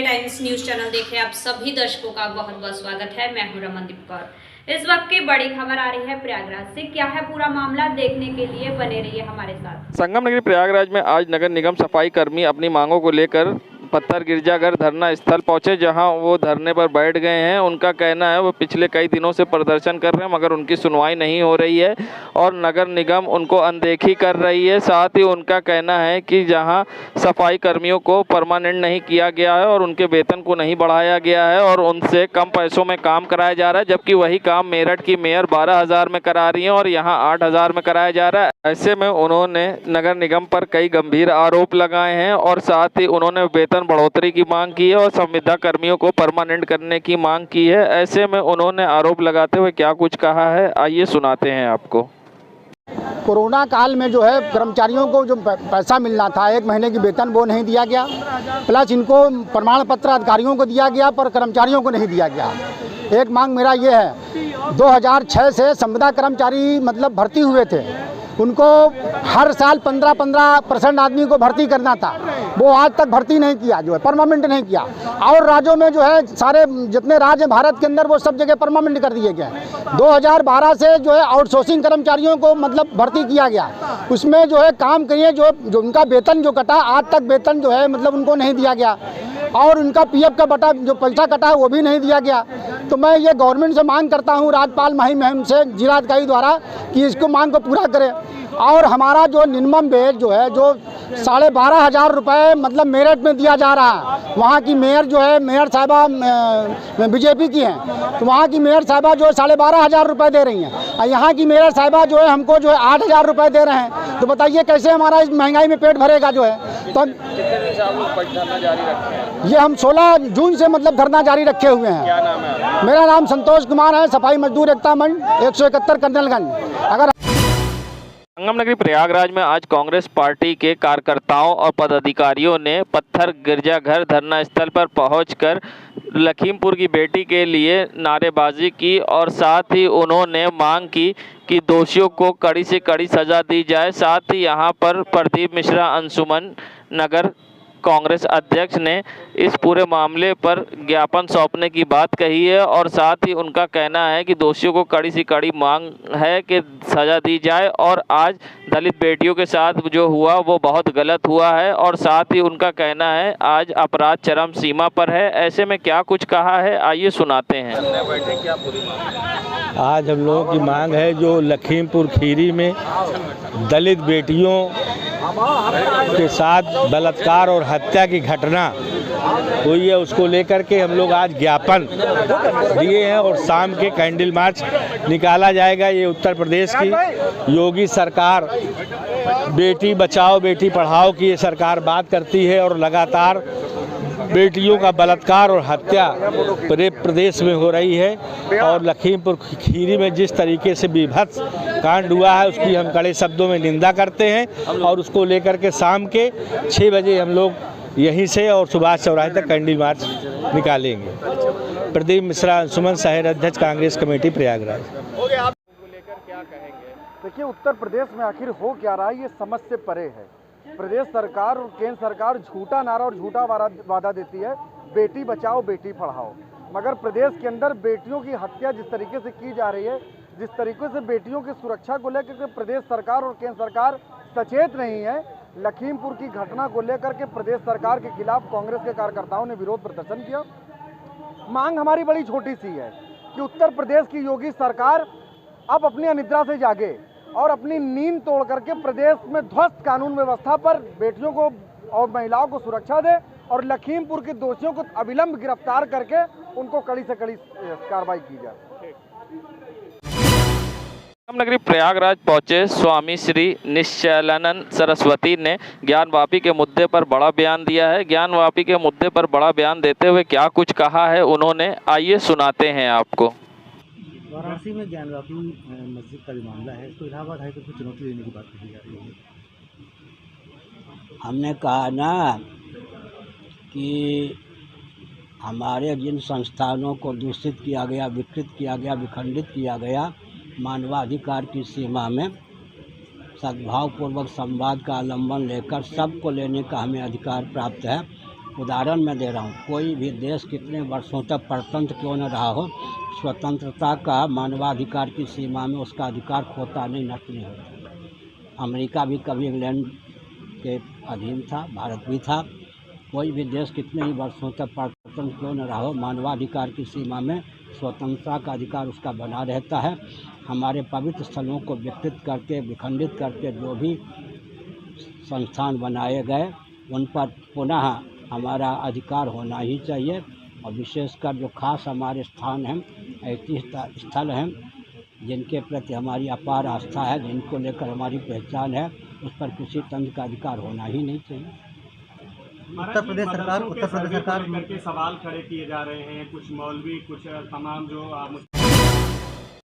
Times news channel देखे आप सभी दर्शकों का बहुत बहुत स्वागत है। मैं हूं रमनदीप कौर। इस वक्त की बड़ी खबर आ रही है प्रयागराज से। क्या है पूरा मामला, देखने के लिए बने रहिए हमारे साथ। संगम नगरी प्रयागराज में आज नगर निगम सफाई कर्मी अपनी मांगों को लेकर पत्थर गिरजाघर धरना स्थल पहुंचे, जहां वो धरने पर बैठ गए हैं। उनका कहना है वो पिछले कई दिनों से प्रदर्शन कर रहे हैं मगर उनकी सुनवाई नहीं हो रही है और नगर निगम उनको अनदेखी कर रही है। साथ ही उनका कहना है कि जहां सफाई कर्मियों को परमानेंट नहीं किया गया है और उनके वेतन को नहीं बढ़ाया गया है और उनसे कम पैसों में काम कराया जा रहा है, जबकि वही काम मेरठ की मेयर 12,000 में करा रही है और यहाँ 8,000 में कराया जा रहा है। ऐसे में उन्होंने नगर निगम पर कई गंभीर आरोप लगाए हैं और साथ ही उन्होंने वेतन बढ़ोतरी की मांग की है और संविदा कर्मियों को परमानेंट करने की मांग की है। ऐसे में उन्होंने आरोप लगाते हुए क्या कुछ कहा है, आइए सुनाते हैं आपको। कोरोना काल में जो है कर्मचारियों को जो पैसा मिलना था 1 महीने की वेतन वो नहीं दिया गया, प्लस इनको प्रमाण पत्र अधिकारियों को दिया गया पर कर्मचारियों को नहीं दिया गया। एक मांग मेरा ये है, 2006 से संविदा कर्मचारी मतलब भर्ती हुए थे, उनको हर साल 15% आदमी को भर्ती करना था, वो आज तक भर्ती नहीं किया, जो है परमानेंट नहीं किया। और राज्यों में जो है सारे जितने राज्य भारत के अंदर वो सब जगह परमानेंट कर दिए गए। 2012 से जो है आउटसोर्सिंग कर्मचारियों को मतलब भर्ती किया गया, उसमें जो है काम करिए, जो उनका वेतन जो कटा आज तक वेतन जो है मतलब उनको नहीं दिया गया और उनका पीएफ का बटा जो पैसा कटा है वो भी नहीं दिया गया। तो मैं ये गवर्नमेंट से मांग करता हूँ, राज्यपाल महिम से जिलाधिकारी द्वारा, कि इसको मांग को पूरा करें। और हमारा जो मिनिमम वेज जो है जो 12,500 रुपये मतलब मेरठ में दिया जा रहा है, वहाँ की मेयर जो है मेयर साहिबा बीजेपी की हैं, तो वहाँ की मेयर साहिबा जो है 12,500 रुपये दे रही हैं और यहाँ की मेयर साहिबा जो है हमको जो है 8,000 रुपये दे रहे हैं। तो बताइए कैसे हमारा इस महंगाई में पेट भरेगा जो है। तो ये हम 16 जून से मतलब धरना जारी रखे हुए हैं। क्या नाम है? मेरा नाम संतोष कुमार है, सफाई मजदूर एकता मंच 171 कर्नलगंज। अगर संगम नगरी प्रयागराज में आज कांग्रेस पार्टी के कार्यकर्ताओं और पदाधिकारियों ने पत्थर गिरजाघर धरना स्थल पर पहुंचकर लखीमपुर की बेटी के लिए नारेबाजी की और साथ ही उन्होंने मांग की कि दोषियों को कड़ी से कड़ी सजा दी जाए। साथ ही यहां पर प्रदीप मिश्रा अंशुमन नगर कांग्रेस अध्यक्ष ने इस पूरे मामले पर ज्ञापन सौंपने की बात कही है और साथ ही उनका कहना है कि दोषियों को कड़ी से कड़ी मांग है कि सजा दी जाए और आज दलित बेटियों के साथ जो हुआ वो बहुत गलत हुआ है और साथ ही उनका कहना है आज अपराध चरम सीमा पर है। ऐसे में क्या कुछ कहा है, आइए सुनाते हैं। आज हम लोगों की मांग है जो लखीमपुर खीरी में दलित बेटियों के साथ बलात्कार और हत्या की घटना हुई है, उसको लेकर के हम लोग आज ज्ञापन दिए हैं और शाम के कैंडल मार्च निकाला जाएगा। ये उत्तर प्रदेश की योगी सरकार बेटी बचाओ बेटी पढ़ाओ की ये सरकार बात करती है और लगातार बेटियों का बलात्कार और हत्या पूरे प्रदेश में हो रही है और लखीमपुर खीरी में जिस तरीके से विभत्स कांड हुआ है उसकी हम कड़े शब्दों में निंदा करते हैं और उसको लेकर के शाम के 6 बजे हम लोग यहीं से और सुभाष चौराहे तक कैंडल मार्च निकालेंगे। प्रदीप मिश्रा अंशुमन शहर अध्यक्ष कांग्रेस कमेटी प्रयागराज। देखिए, उत्तर प्रदेश में आखिर हो क्या रहा है ये समझ से परे है। प्रदेश सरकार और केंद्र सरकार झूठा नारा और झूठा वादा देती है, बेटी बचाओ बेटी पढ़ाओ, मगर प्रदेश के अंदर बेटियों की हत्या जिस तरीके से की जा रही है, जिस तरीके से बेटियों की सुरक्षा को लेकर के प्रदेश सरकार और केंद्र सरकार सचेत नहीं है। लखीमपुर की घटना को लेकर के प्रदेश सरकार के खिलाफ कांग्रेस के कार्यकर्ताओं ने विरोध प्रदर्शन किया। मांग हमारी बड़ी छोटी सी है कि उत्तर प्रदेश की योगी सरकार अब अपनी अनिद्रा से जागे और अपनी नींद तोड़ करके प्रदेश में ध्वस्त कानून व्यवस्था पर बेटियों को और महिलाओं को सुरक्षा दे और लखीमपुर के दोषियों को अविलंब गिरफ्तार करके उनको कड़ी से कड़ी कार्रवाई की जाए। संगम नगरी प्रयागराज पहुंचे स्वामी श्री निश्चलानंद सरस्वती ने ज्ञानवापी के मुद्दे पर बड़ा बयान दिया है। ज्ञानवापी के मुद्दे पर बड़ा बयान देते हुए क्या कुछ कहा है उन्होंने, आइए सुनाते हैं आपको। वाराणसी में ज्ञानवापी मस्जिद का जो मामला है, इसको इलाहाबाद हाईकोर्ट को चुनौती देने की बात कही जा रही है। हमने कहा ना कि हमारे जिन संस्थानों को दूषित किया गया, विकृत किया गया, विखंडित किया गया, मानवाधिकार की सीमा में सद्भावपूर्वक संवाद का अवलंबन लेकर सबको लेने का हमें अधिकार प्राप्त है। उदाहरण मैं दे रहा हूँ, कोई भी देश कितने वर्षों तक परतंत्र क्यों न रहा हो, स्वतंत्रता का मानवाधिकार की सीमा में उसका अधिकार खोता नहीं, नष्ट नहीं होता। अमेरिका भी कभी इंग्लैंड के अधीन था, भारत भी था। कोई भी देश कितने ही वर्षों तक परतंत्र क्यों न रहा हो, मानवाधिकार की सीमा में स्वतंत्रता का अधिकार उसका बना रहता है। हमारे पवित्र स्थलों को विकृत करके, विखंडित करके जो भी संस्थान बनाए गए उन पर पुनः हमारा अधिकार होना ही चाहिए। और विशेषकर जो खास हमारे स्थान हैं, ऐतिहासिक स्थल हैं, जिनके प्रति हमारी अपार आस्था है, जिनको लेकर हमारी पहचान है, उस पर किसी तंत्र का अधिकार होना ही नहीं चाहिए। उत्तर प्रदेश सरकार करके सवाल खड़े किए जा रहे हैं, कुछ मौलवी, कुछ तमाम जो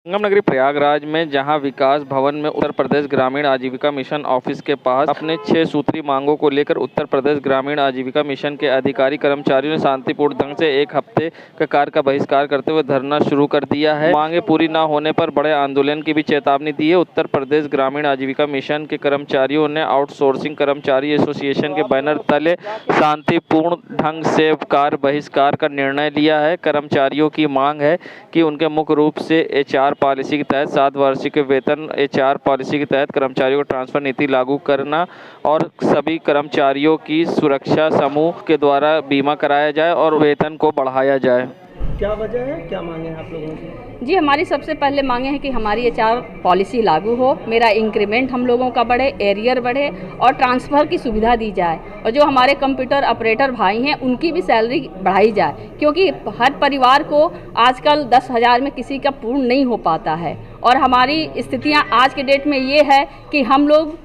संगम नगरी प्रयागराज में जहां विकास भवन में उत्तर प्रदेश ग्रामीण आजीविका मिशन ऑफिस के पास अपने 6 सूत्री मांगों को लेकर उत्तर प्रदेश ग्रामीण आजीविका मिशन के अधिकारी कर्मचारियों ने शांतिपूर्ण ढंग से 1 हफ्ते का कार्य का बहिष्कार करते हुए धरना शुरू कर दिया है। मांगे पूरी न होने पर बड़े आंदोलन की भी चेतावनी दी है। उत्तर प्रदेश ग्रामीण आजीविका मिशन के कर्मचारियों ने आउटसोर्सिंग कर्मचारी एसोसिएशन के बैनर तले शांतिपूर्ण ढंग से कार्य बहिष्कार का निर्णय लिया है। कर्मचारियों की मांग है कि उनके मुख्य रूप से HR पॉलिसी के तहत 7 वार्षिक वेतन, HR पॉलिसी के तहत कर्मचारियों को ट्रांसफर नीति लागू करना और सभी कर्मचारियों की सुरक्षा समूह के द्वारा बीमा कराया जाए और वेतन को बढ़ाया जाए। क्या वजह है, क्या मांगे हैं आप लोगों की? जी, हमारी सबसे पहले मांगे हैं कि हमारी HR पॉलिसी लागू हो, मेरा इंक्रीमेंट हम लोगों का बढ़े, एरियर बढ़े और ट्रांसफ़र की सुविधा दी जाए। और जो हमारे कंप्यूटर ऑपरेटर भाई हैं उनकी भी सैलरी बढ़ाई जाए, क्योंकि हर परिवार को आजकल 10,000 में किसी का पूर्ण नहीं हो पाता है। और हमारी स्थितियाँ आज के डेट में ये है कि हम लोग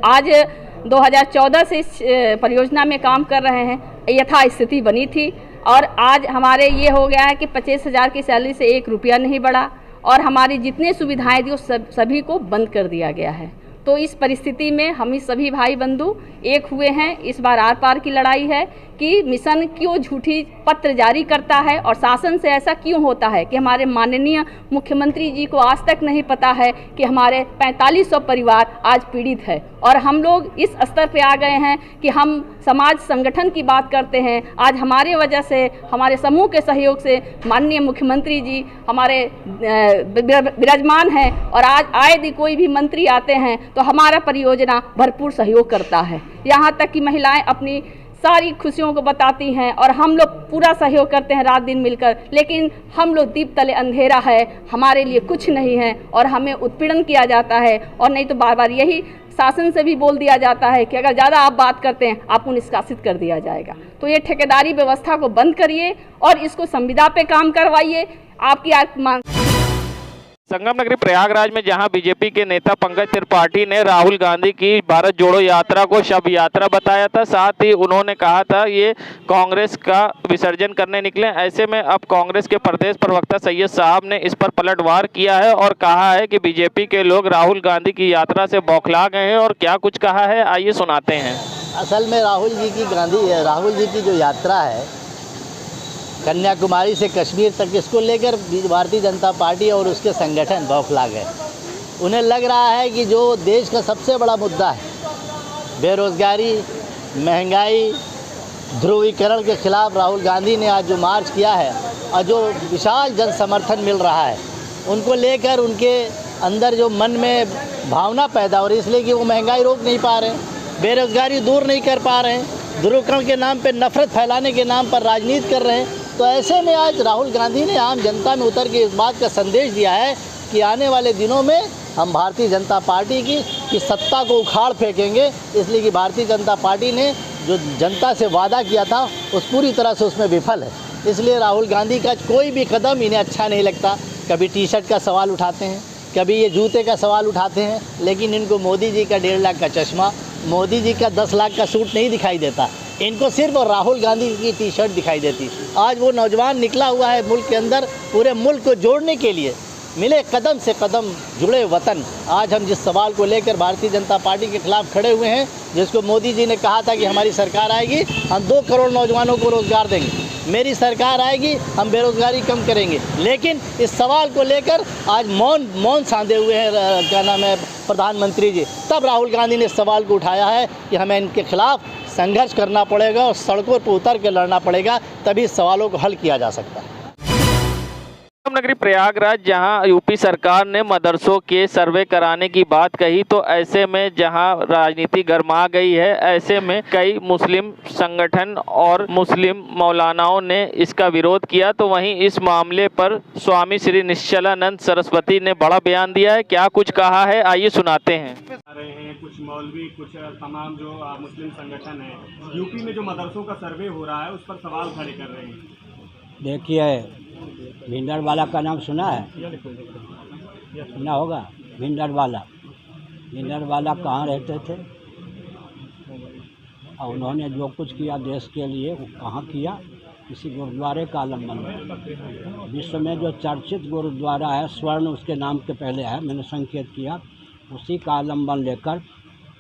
आज 2014 से इस परियोजना में काम कर रहे हैं, यथा स्थिति बनी थी और आज हमारे ये हो गया है कि 25,000 की सैलरी से 1 रुपया नहीं बढ़ा और हमारी जितनी सुविधाएं थी वो सभी को बंद कर दिया गया है। तो इस परिस्थिति में हम सभी भाई बंधु एक हुए हैं। इस बार आर पार की लड़ाई है कि मिशन क्यों झूठी पत्र जारी करता है और शासन से ऐसा क्यों होता है कि हमारे माननीय मुख्यमंत्री जी को आज तक नहीं पता है कि हमारे 4500 परिवार आज पीड़ित है। और हम लोग इस स्तर पे आ गए हैं कि हम समाज संगठन की बात करते हैं। आज हमारे वजह से, हमारे समूह के सहयोग से माननीय मुख्यमंत्री जी हमारे विराजमान हैं और आज आए दिन कोई भी मंत्री आते हैं तो हमारा परियोजना भरपूर सहयोग करता है। यहाँ तक कि महिलाएं अपनी सारी खुशियों को बताती हैं और हम लोग पूरा सहयोग करते हैं रात दिन मिलकर, लेकिन हम लोग दीप तले अंधेरा है, हमारे लिए कुछ नहीं है और हमें उत्पीड़न किया जाता है। और नहीं तो बार बार यही शासन से भी बोल दिया जाता है कि अगर ज़्यादा आप बात करते हैं आपको निष्कासित कर दिया जाएगा। तो ये ठेकेदारी व्यवस्था को बंद करिए और इसको संविदा पे काम करवाइए। आपकी मांग। संगम नगरी प्रयागराज में जहां बीजेपी के नेता पंकज त्रिपाठी ने राहुल गांधी की भारत जोड़ो यात्रा को शव यात्रा बताया था, साथ ही उन्होंने कहा था ये कांग्रेस का विसर्जन करने निकले। ऐसे में अब कांग्रेस के प्रदेश प्रवक्ता सैयद साहब ने इस पर पलटवार किया है और कहा है कि बीजेपी के लोग राहुल गांधी की यात्रा से बौखला गए हैं। और क्या कुछ कहा है आइए सुनाते हैं। असल में राहुल जी की जो यात्रा है कन्याकुमारी से कश्मीर तक, इसको लेकर भारतीय जनता पार्टी और उसके संगठन बौखला गए। उन्हें लग रहा है कि जो देश का सबसे बड़ा मुद्दा है, बेरोज़गारी, महंगाई, ध्रुवीकरण के खिलाफ राहुल गांधी ने आज जो मार्च किया है और जो विशाल जन समर्थन मिल रहा है, उनको लेकर उनके अंदर जो मन में भावना पैदा हो रही है, इसलिए कि वो महंगाई रोक नहीं पा रहे हैं, बेरोज़गारी दूर नहीं कर पा रहे हैं, ध्रुवीकरण के नाम पर नफरत फैलाने के नाम पर राजनीति कर रहे हैं। तो ऐसे में आज राहुल गांधी ने आम जनता में उतर के इस बात का संदेश दिया है कि आने वाले दिनों में हम भारतीय जनता पार्टी की सत्ता को उखाड़ फेंकेंगे, इसलिए कि भारतीय जनता पार्टी ने जो जनता से वादा किया था उस पूरी तरह से उसमें विफल है। इसलिए राहुल गांधी का कोई भी कदम इन्हें अच्छा नहीं लगता। कभी टी-शर्ट का सवाल उठाते हैं, कभी ये जूते का सवाल उठाते हैं, लेकिन इनको मोदी जी का 1.5 लाख का चश्मा, मोदी जी का 10 लाख का सूट नहीं दिखाई देता। इनको सिर्फ और राहुल गांधी की टी-शर्ट दिखाई देती। आज वो नौजवान निकला हुआ है मुल्क के अंदर, पूरे मुल्क को जोड़ने के लिए, मिले कदम से कदम जुड़े वतन। आज हम जिस सवाल को लेकर भारतीय जनता पार्टी के खिलाफ खड़े हुए हैं, जिसको मोदी जी ने कहा था कि हमारी सरकार आएगी हम 2 करोड़ नौजवानों को रोज़गार देंगे, मेरी सरकार आएगी हम बेरोज़गारी कम करेंगे, लेकिन इस सवाल को लेकर आज मौन साधे हुए हैं क्या नाम है प्रधानमंत्री जी। तब राहुल गांधी ने इस सवाल को उठाया है कि हमें इनके खिलाफ संघर्ष करना पड़ेगा और सड़कों पर उतर के लड़ना पड़ेगा, तभी इस सवालों को हल किया जा सकता है। नगरी प्रयागराज जहां यूपी सरकार ने मदरसों के सर्वे कराने की बात कही, तो ऐसे में जहां राजनीति गर्मा गई है, ऐसे में कई मुस्लिम संगठन और मुस्लिम मौलानाओं ने इसका विरोध किया। तो वहीं इस मामले पर स्वामी श्री निश्चलानंद सरस्वती ने बड़ा बयान दिया है। क्या कुछ कहा है, आइए सुनाते हैं। रहे हैं कुछ मौलवी, कुछ तमाम जो मुस्लिम संगठन है, यूपी में जो मदरसों का सर्वे हो रहा है उस पर सवाल खड़े कर रहे हैं। देखिए, भिंडरवाला का नाम सुना है? सुना होगा। भिंडरवाला कहाँ रहते थे और उन्होंने जो कुछ किया देश के लिए वो कहाँ किया? किसी गुरुद्वारे का आलम्बन में। विश्व में जो चर्चित गुरुद्वारा है, स्वर्ण उसके नाम के पहले है, मैंने संकेत किया, उसी का आलम्बन लेकर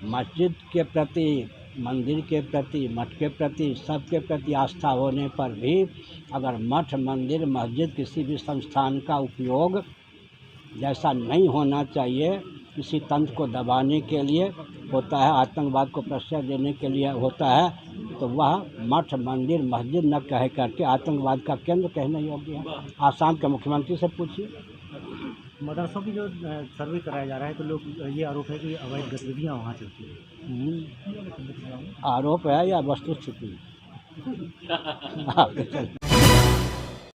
मस्जिद के प्रति, मंदिर के प्रति, मठ के प्रति, सबके प्रति आस्था होने पर भी अगर मठ, मंदिर, मस्जिद किसी भी संस्थान का उपयोग जैसा नहीं होना चाहिए, किसी तंत्र को दबाने के लिए होता है, आतंकवाद को प्रश्रय देने के लिए होता है, तो वह मठ, मंदिर, मस्जिद न कह करके आतंकवाद का केंद्र कहने योग्य है। आसाम के मुख्यमंत्री से पूछिए। मदरसों की जो सर्वे कराया जा रहा है, तो लोग ये आरोप है कि अवैध गतिविधियाँ वहाँ चलती हैं। आरोप है या वस्तुस्थिति?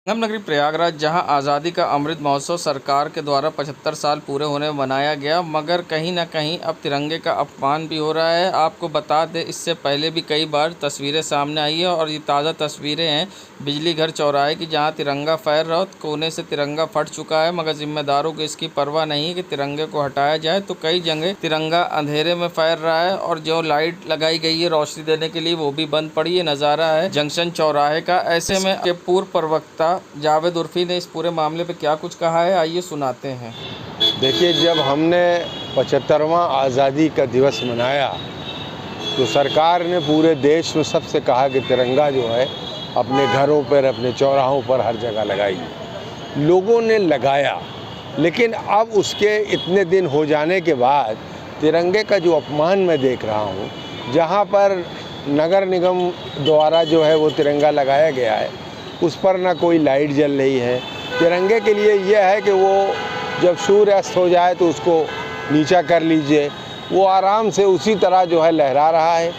संगम नगरी प्रयागराज जहां आज़ादी का अमृत महोत्सव सरकार के द्वारा 75 साल पूरे होने में मनाया गया, मगर कहीं ना कहीं अब तिरंगे का अपमान भी हो रहा है। आपको बता दें, इससे पहले भी कई बार तस्वीरें सामने आई है और ये ताज़ा तस्वीरें हैं बिजली घर चौराहे की, जहां तिरंगा फहर रहा, कोने से तिरंगा फट चुका है, मगर जिम्मेदारों को इसकी परवाह नहीं है कि तिरंगे को हटाया जाए। तो कई जगह तिरंगा अंधेरे में फहर रहा है और जो लाइट लगाई गई है रोशनी देने के लिए वो भी बंद पड़ी है। नज़ारा है जंक्शन चौराहे का। ऐसे में के पूर्व प्रवक्ता जावेद उर्फी ने इस पूरे मामले पे क्या कुछ कहा है, आइए सुनाते हैं। देखिए, जब हमने 75वां आज़ादी का दिवस मनाया तो सरकार ने पूरे देश में सबसे कहा कि तिरंगा जो है अपने घरों पर, अपने चौराहों पर हर जगह लगाइए। लोगों ने लगाया, लेकिन अब उसके इतने दिन हो जाने के बाद तिरंगे का जो अपमान मैं देख रहा हूँ, जहाँ पर नगर निगम द्वारा जो है वो तिरंगा लगाया गया है, उस पर ना कोई लाइट जल रही है। तिरंगे के लिए यह है कि वो जब सूर्य अस्त हो जाए तो उसको नीचा कर लीजिए, वो आराम से उसी तरह जो है लहरा रहा है।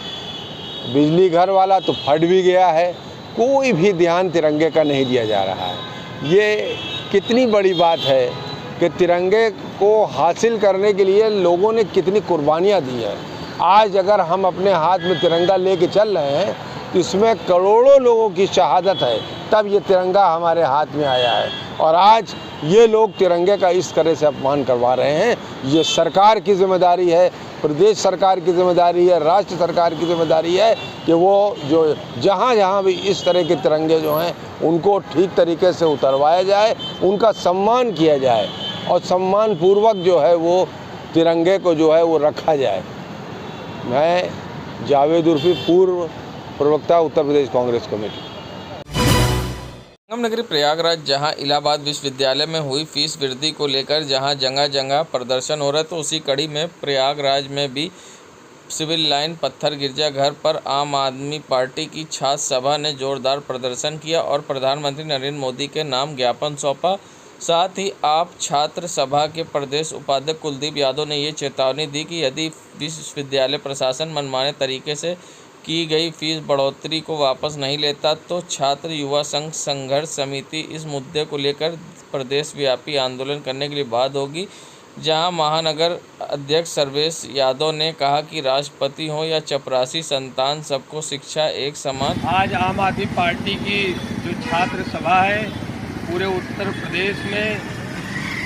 बिजली घर वाला तो फट भी गया है, कोई भी ध्यान तिरंगे का नहीं दिया जा रहा है। ये कितनी बड़ी बात है कि तिरंगे को हासिल करने के लिए लोगों ने कितनी कुर्बानियाँ दी है। आज अगर हम अपने हाथ में तिरंगा लेके चल रहे हैं तो इसमें करोड़ों लोगों की शहादत है, तब ये तिरंगा हमारे हाथ में आया है। और आज ये लोग तिरंगे का इस तरह से अपमान करवा रहे हैं। ये सरकार की जिम्मेदारी है, प्रदेश सरकार की जिम्मेदारी है, राष्ट्र सरकार की जिम्मेदारी है कि वो जो जहाँ जहाँ भी इस तरह के तिरंगे जो हैं उनको ठीक तरीके से उतरवाया जाए, उनका सम्मान किया जाए और सम्मान पूर्वक जो है वो तिरंगे को जो है वो रखा जाए। मैं जावेद उर्फी, पूर्व प्रवक्ता, उत्तर प्रदेश कांग्रेस कमेटी। संगम नगरी प्रयागराज जहां इलाहाबाद विश्वविद्यालय में हुई फीस वृद्धि को लेकर जहां जगह जगह प्रदर्शन हो रहा है, तो उसी कड़ी में प्रयागराज में भी सिविल लाइन पत्थर गिरजाघर पर आम आदमी पार्टी की छात्र सभा ने जोरदार प्रदर्शन किया और प्रधानमंत्री नरेंद्र मोदी के नाम ज्ञापन सौंपा। साथ ही आप छात्र सभा के प्रदेश उपाध्यक्ष कुलदीप यादव ने ये चेतावनी दी कि यदि विश्वविद्यालय प्रशासन मनमाने तरीके से की गई फीस बढ़ोतरी को वापस नहीं लेता तो छात्र युवा संघ संघर्ष समिति इस मुद्दे को लेकर प्रदेश व्यापी आंदोलन करने के लिए बाध्य होगी। जहां महानगर अध्यक्ष सर्वेश यादव ने कहा कि राष्ट्रपति हो या चपरासी संतान, सबको शिक्षा एक समान। आज आम आदमी पार्टी की जो छात्र सभा है पूरे उत्तर प्रदेश में,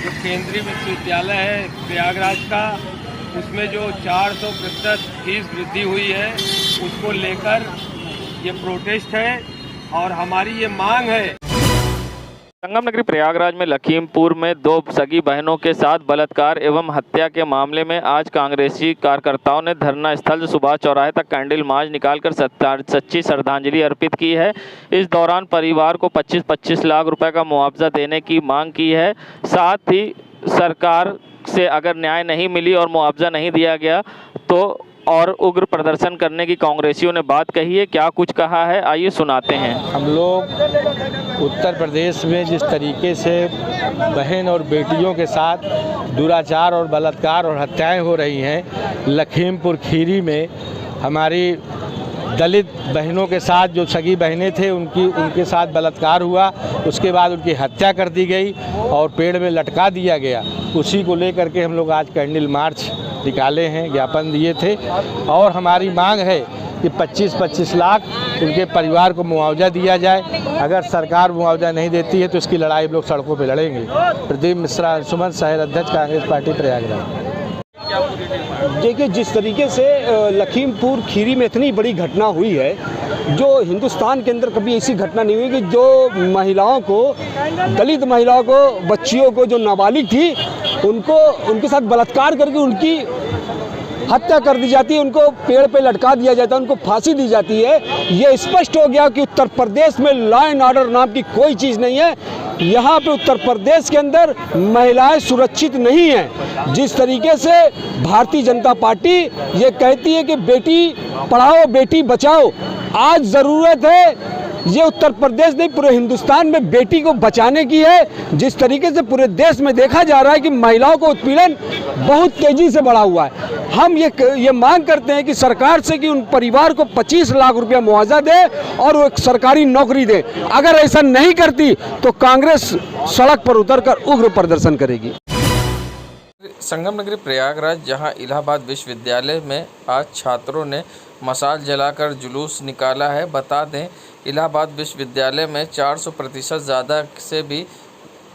जो केंद्रीय विश्वविद्यालय है प्रयागराज का, उसमें जो 400% फीस वृद्धि हुई है उसको लेकर ये प्रोटेस्ट है और हमारी ये मांग है। संगम नगरी प्रयागराज में लखीमपुर में 2 सगी बहनों के साथ बलात्कार एवं हत्या के मामले में आज कांग्रेसी कार्यकर्ताओं ने धरना स्थल से सुभाष चौराहे तक कैंडल मार्च निकालकर सच्ची श्रद्धांजलि अर्पित की है। इस दौरान परिवार को 25-25 लाख रुपए का मुआवजा देने की मांग की है। साथ ही सरकार से अगर न्याय नहीं मिली और मुआवजा नहीं दिया गया तो और उग्र प्रदर्शन करने की कांग्रेसियों ने बात कही है। क्या कुछ कहा है, आइए सुनाते हैं। हम लोग उत्तर प्रदेश में जिस तरीके से बहन और बेटियों के साथ दुराचार और बलात्कार और हत्याएं हो रही हैं, लखीमपुर खीरी में हमारी दलित बहनों के साथ जो सगी बहनें थे उनके साथ बलात्कार हुआ, उसके बाद उनकी हत्या कर दी गई और पेड़ में लटका दिया गया। उसी को लेकर के हम लोग आज कैंडल मार्च निकाले हैं, ज्ञापन दिए थे और हमारी मांग है कि 25-25 लाख उनके परिवार को मुआवजा दिया जाए। अगर सरकार मुआवजा नहीं देती है तो इसकी लड़ाई हम लोग सड़कों पर लड़ेंगे। प्रदीप मिश्रा, अंशुमन, शहर अध्यक्ष, कांग्रेस पार्टी, प्रयागराज। देखिए, जिस तरीके से लखीमपुर खीरी में इतनी बड़ी घटना हुई है, जो हिंदुस्तान के अंदर कभी ऐसी घटना नहीं हुई कि जो महिलाओं को, दलित महिलाओं को, बच्चियों को, जो नाबालिग थी उनके साथ बलात्कार करके उनकी हत्या कर दी जाती है, उनको पेड़ पे लटका दिया जाता है, उनको फांसी दी जाती है। ये स्पष्ट हो गया कि उत्तर प्रदेश में लॉ एंड ऑर्डर नाम की कोई चीज़ नहीं है। यहाँ पे उत्तर प्रदेश के अंदर महिलाएं सुरक्षित नहीं हैं। जिस तरीके से भारतीय जनता पार्टी ये कहती है कि बेटी पढ़ाओ बेटी बचाओ, आज ज़रूरत है ये उत्तर प्रदेश नहीं पूरे हिंदुस्तान में बेटी को बचाने की है। जिस तरीके से पूरे देश में देखा जा रहा है कि महिलाओं को उत्पीड़न बहुत तेजी से बढ़ा हुआ है। हम ये मांग करते हैं कि सरकार से कि उन परिवार को 25 लाख रुपया मुआवजा दे और वो एक सरकारी नौकरी दे। अगर ऐसा नहीं करती तो कांग्रेस सड़क पर उतरकर उग्र प्रदर्शन करेगी। संगम नगरी प्रयागराज, जहां इलाहाबाद विश्वविद्यालय में आज छात्रों ने मशाल जलाकर जुलूस निकाला है। बता दें, इलाहाबाद विश्वविद्यालय में 400% ज़्यादा से भी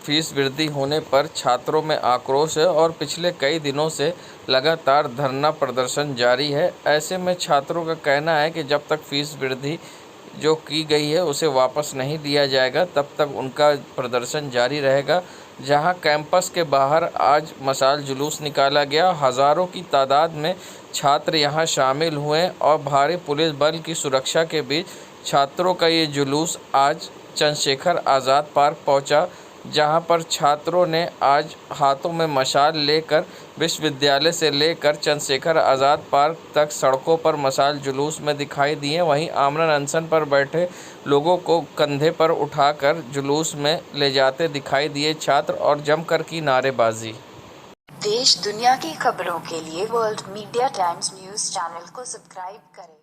फीस वृद्धि होने पर छात्रों में आक्रोश है और पिछले कई दिनों से लगातार धरना प्रदर्शन जारी है। ऐसे में छात्रों का कहना है कि जब तक फीस वृद्धि जो की गई है उसे वापस नहीं लिया जाएगा, तब तक उनका प्रदर्शन जारी रहेगा। जहां कैंपस के बाहर आज मशाल जुलूस निकाला गया, हज़ारों की तादाद में छात्र यहां शामिल हुए और भारी पुलिस बल की सुरक्षा के बीच छात्रों का ये जुलूस आज चंद्रशेखर आज़ाद पार्क पहुंचा, जहां पर छात्रों ने आज हाथों में मशाल लेकर विश्वविद्यालय से लेकर चंद्रशेखर आज़ाद पार्क तक सड़कों पर मशाल जुलूस में दिखाई दिए। वहीं आमरण अनशन पर बैठे लोगों को कंधे पर उठाकर जुलूस में ले जाते दिखाई दिए छात्र और जमकर की नारेबाजी। देश दुनिया की खबरों के लिए world media times news channel को सब्सक्राइब करें।